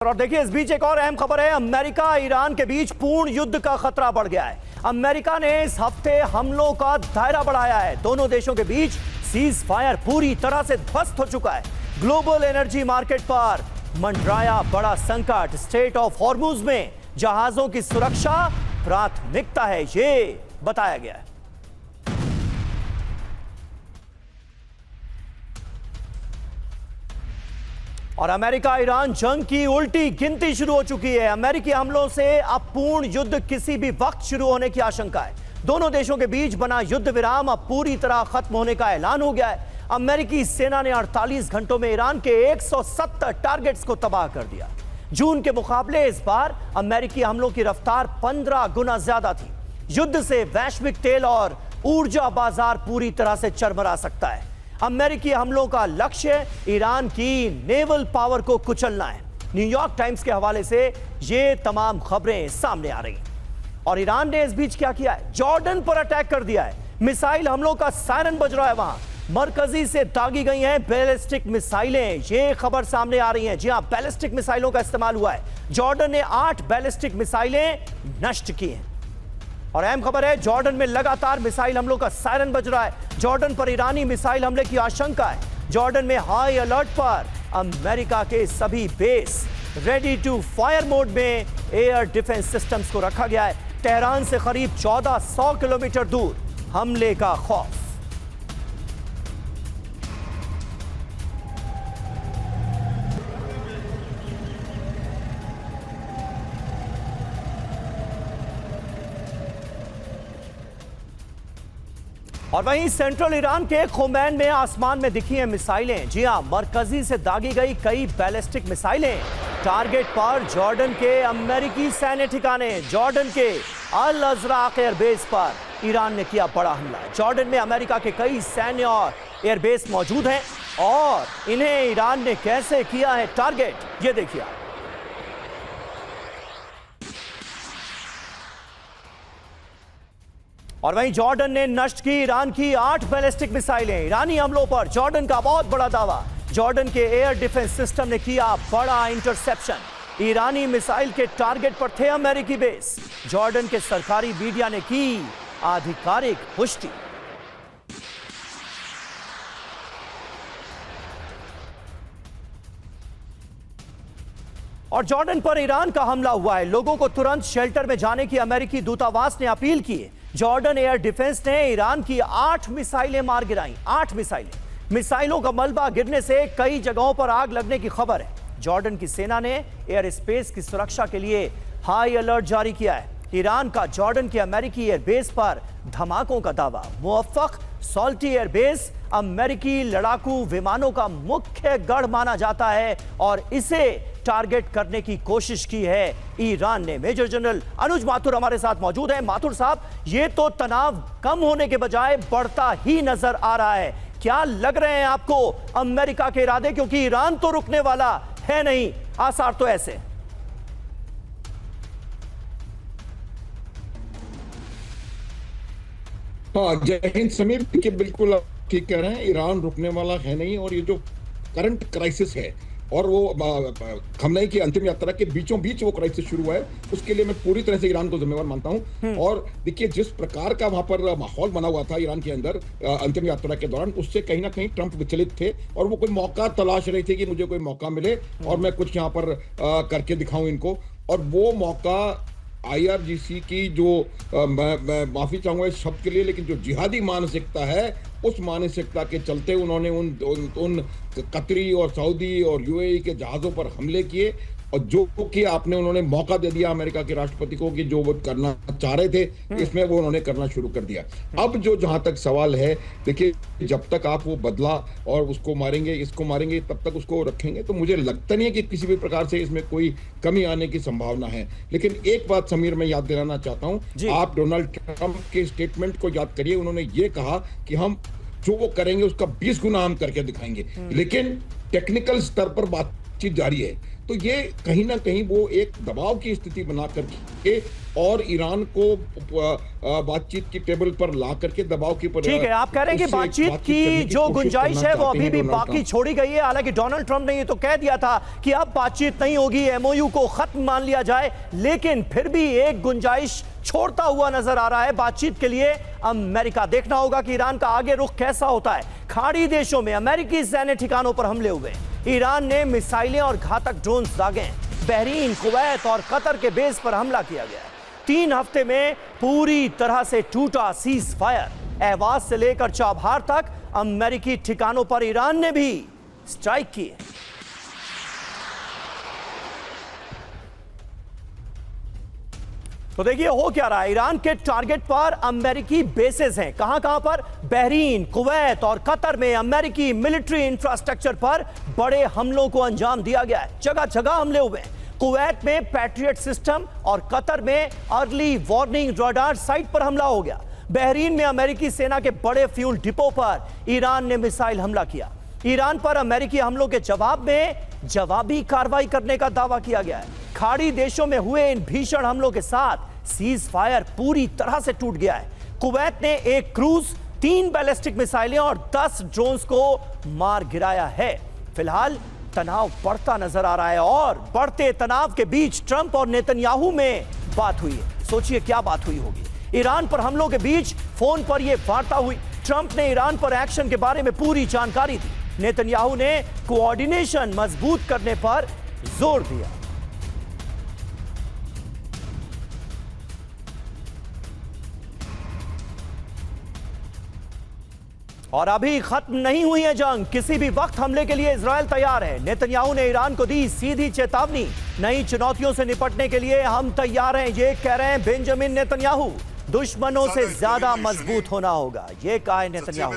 और देखिए इस बीच एक और अहम खबर है। अमेरिका ईरान के बीच पूर्ण युद्ध का खतरा बढ़ गया है। अमेरिका ने इस हफ्ते हमलों का दायरा बढ़ाया है। दोनों देशों के बीच सीज फायर पूरी तरह से ध्वस्त हो चुका है। ग्लोबल एनर्जी मार्केट पर मंडराया बड़ा संकट। स्ट्रेट ऑफ हॉर्मुज में जहाजों की सुरक्षा प्राथमिकता है, ये बताया गया है। और अमेरिका ईरान जंग की उल्टी गिनती शुरू हो चुकी है। अमेरिकी हमलों से अब पूर्ण युद्ध किसी भी वक्त शुरू होने की आशंका है। दोनों देशों के बीच बना युद्ध विराम अब पूरी तरह खत्म होने का ऐलान हो गया है। अमेरिकी सेना ने 48 घंटों में ईरान के 170 टारगेट्स को तबाह कर दिया। जून के मुकाबले इस बार अमेरिकी हमलों की रफ्तार 15 गुना ज्यादा थी। युद्ध से वैश्विक तेल और ऊर्जा बाजार पूरी तरह से चरमरा सकता है। अमेरिकी हमलों का लक्ष्य ईरान की नेवल पावर को कुचलना है। न्यूयॉर्क टाइम्स के हवाले से ये तमाम खबरें सामने आ रही हैं। और ईरान ने इस बीच क्या किया है? जॉर्डन पर अटैक कर दिया है। मिसाइल हमलों का सायरन बज रहा है। वहां मरकजी से दागी गई हैं बैलिस्टिक मिसाइलें। ये खबर सामने आ रही है। जी हां, बैलिस्टिक मिसाइलों का इस्तेमाल हुआ है। जॉर्डन ने 8 बैलिस्टिक मिसाइलें नष्ट की हैं। और अहम खबर है, जॉर्डन में लगातार मिसाइल हमलों का सायरन बज रहा है। जॉर्डन पर ईरानी मिसाइल हमले की आशंका है। जॉर्डन में हाई अलर्ट पर अमेरिका के सभी base ready to fire mode में एयर डिफेंस सिस्टम्स को रखा गया है। तेहरान से करीब 1400 किलोमीटर दूर हमले का खौफ। और वहीं सेंट्रल ईरान के खुमैन में आसमान में दिखी हैं मिसाइलें। जी हां, मरकजी से दागी गई कई बैलिस्टिक मिसाइलें। टारगेट पर जॉर्डन के अमेरिकी सैन्य ठिकाने। जॉर्डन के अल अजराक एयरबेस पर ईरान ने किया बड़ा हमला। जॉर्डन में अमेरिका के कई सैन्य और एयरबेस मौजूद हैं और इन्हें ईरान ने कैसे किया है टारगेट, ये देखिए। और वहीं जॉर्डन ने नष्ट की ईरान की 8 बैलिस्टिक मिसाइलें। ईरानी हमलों पर जॉर्डन का बहुत बड़ा दावा। जॉर्डन के एयर डिफेंस सिस्टम ने किया बड़ा इंटरसेप्शन। ईरानी मिसाइल के टारगेट पर थे अमेरिकी बेस। जॉर्डन के सरकारी मीडिया ने की आधिकारिक पुष्टि। और जॉर्डन पर ईरान का हमला हुआ है। लोगों को तुरंत शेल्टर में जाने की अमेरिकी दूतावास ने अपील की है। जॉर्डन एयर डिफेंस ने ईरान की 8 मिसाइलें मार गिराई। 8 मिसाइलों का मलबा गिरने से कई जगहों पर आग लगने की खबर है। जॉर्डन की सेना ने एयर स्पेस की सुरक्षा के लिए हाई अलर्ट जारी किया है। ईरान का जॉर्डन के अमेरिकी एयरबेस पर धमाकों का दावा। मुवफ्फक सॉल्टी एयरबेस अमेरिकी लड़ाकू विमानों का मुख्य गढ़ माना जाता है और इसे टारगेट करने की कोशिश की है ईरान ने। मेजर जनरल अनुज माथुर हमारे साथ मौजूद हैं। माथुर साहब, ये तो तनाव कम होने के बजाय बढ़ता ही नजर आ रहा है। क्या लग रहे हैं आपको अमेरिका के इरादे? क्योंकि ईरान तो रुकने वाला है नहीं, आसार तो ऐसे। हाँ, जय हिंद समीर। देखिए, बिल्कुल आप ठीक कह रहे हैं, ईरान रुकने वाला है नहीं। और ये जो करंट क्राइसिस है और वो खमनेई की अंतिम यात्रा के बीचों बीच वो क्राइसिस शुरू हुआ है, उसके लिए मैं पूरी तरह से ईरान को जिम्मेवार मानता हूं। और देखिए, जिस प्रकार का वहां पर माहौल बना हुआ था ईरान के अंदर अंतिम यात्रा के दौरान, उससे कहीं ना कहीं ट्रंप विचलित थे और वो कोई मौका तलाश रहे थे कि मुझे कोई मौका मिले और मैं कुछ यहाँ पर करके दिखाऊं इनको। और वो मौका IRGC की जो मैं माफी चाहूंगा इस शब्द के लिए, लेकिन जो जिहादी मानसिकता है, उस मानसिकता के चलते उन्होंने उन कतरी और सऊदी और UAE के जहाज़ों पर हमले किए। और जो कि उन्होंने मौका दे दिया अमेरिका के राष्ट्रपति को कि जो वो करना चाह रहे थे, इसमें वो उन्होंने करना शुरू कर दिया। अब जो जहां तक सवाल है, देखिए, जब तक आप वो बदला और उसको मारेंगे, इसको मारेंगे, तब तक उसको रखेंगे, तो मुझे लगता नहीं है कि किसी भी प्रकार से इसमें कोई कमी आने की संभावना है। लेकिन एक बात समीर मैं याद दिलाना चाहता हूं, आप डोनाल्ड ट्रंप के स्टेटमेंट को याद करिए। उन्होंने ये कहा कि हम जो वो करेंगे उसका 20 गुना हम करके दिखाएंगे। लेकिन टेक्निकल स्तर पर बातचीत जारी है। तो ये कहीं ना कहीं वो एक दबाव की स्थिति बना करके और ईरान को बातचीत की टेबल पर ला करके दबाव की पर ठीक है, आप कह रहे हैं कि बातचीत की जो गुंजाइश है वो अभी भी बाकी छोड़ी गई है। हालांकि डोनाल्ड ट्रंप ने ये तो कह दिया था कि अब बातचीत नहीं होगी, एमओयू को खत्म मान लिया जाए, लेकिन फिर भी एक गुंजाइश छोड़ता हुआ नजर आ रहा है बातचीत के लिए अमेरिका। देखना होगा कि ईरान का आगे रुख कैसा होता है। खाड़ी देशों में अमेरिकी सैन्य ठिकानों पर हमले हुए, ईरान ने मिसाइलें और घातक ड्रोन दागे, बहरीन, कुवैत और कतर के बेस पर हमला किया गया है। 3 हफ्ते में पूरी तरह से टूटा सीज फायर। अहवाज से लेकर चाबहार तक अमेरिकी ठिकानों पर ईरान ने भी स्ट्राइक की। तो देखिए हो क्या रहा है। ईरान के टारगेट पर अमेरिकी बेसेस हैं। कहां पर? बहरीन, कुवैत और कतर में अमेरिकी मिलिट्री इंफ्रास्ट्रक्चर पर बड़े हमलों को अंजाम दिया गया है। जगह जगह हमले हुए हैं। कुवैत में पैट्रियट सिस्टम और कतर में अर्ली वार्निंग रडार साइट पर हमला हो गया। बहरीन में अमेरिकी सेना के बड़े फ्यूल डिपो पर ईरान ने मिसाइल हमला किया। ईरान पर अमेरिकी हमलों के जवाब में जवाबी कार्रवाई करने का दावा किया गया है। खाड़ी देशों में हुए इन भीषण हमलों के साथ सीज फायर पूरी तरह से टूट गया है। कुवैत ने एक क्रूज, 3 बैलिस्टिक मिसाइलें और 10 ड्रोन्स को मार गिराया है। फिलहाल तनाव बढ़ता नजर आ रहा है और बढ़ते तनाव के बीच ट्रंप और नेतन्याहू में बात हुई है। सोचिए क्या बात हुई होगी। ईरान पर हमलों के बीच फोन पर यह वार्ता हुई। ट्रंप ने ईरान पर एक्शन के बारे में पूरी जानकारी दी। नेतन्याहू ने कोऑर्डिनेशन मजबूत करने पर जोर दिया। और अभी खत्म नहीं हुई है जंग। किसी भी वक्त हमले के लिए इजरायल तैयार है। नेतन्याहू ने ईरान को दी सीधी चेतावनी। नई चुनौतियों से निपटने के लिए हम तैयार हैं, ये कह रहे हैं बेंजामिन नेतन्याहू। दुश्मनों से ज्यादा मजबूत होना होगा, ये कहा है नेतन्याहू।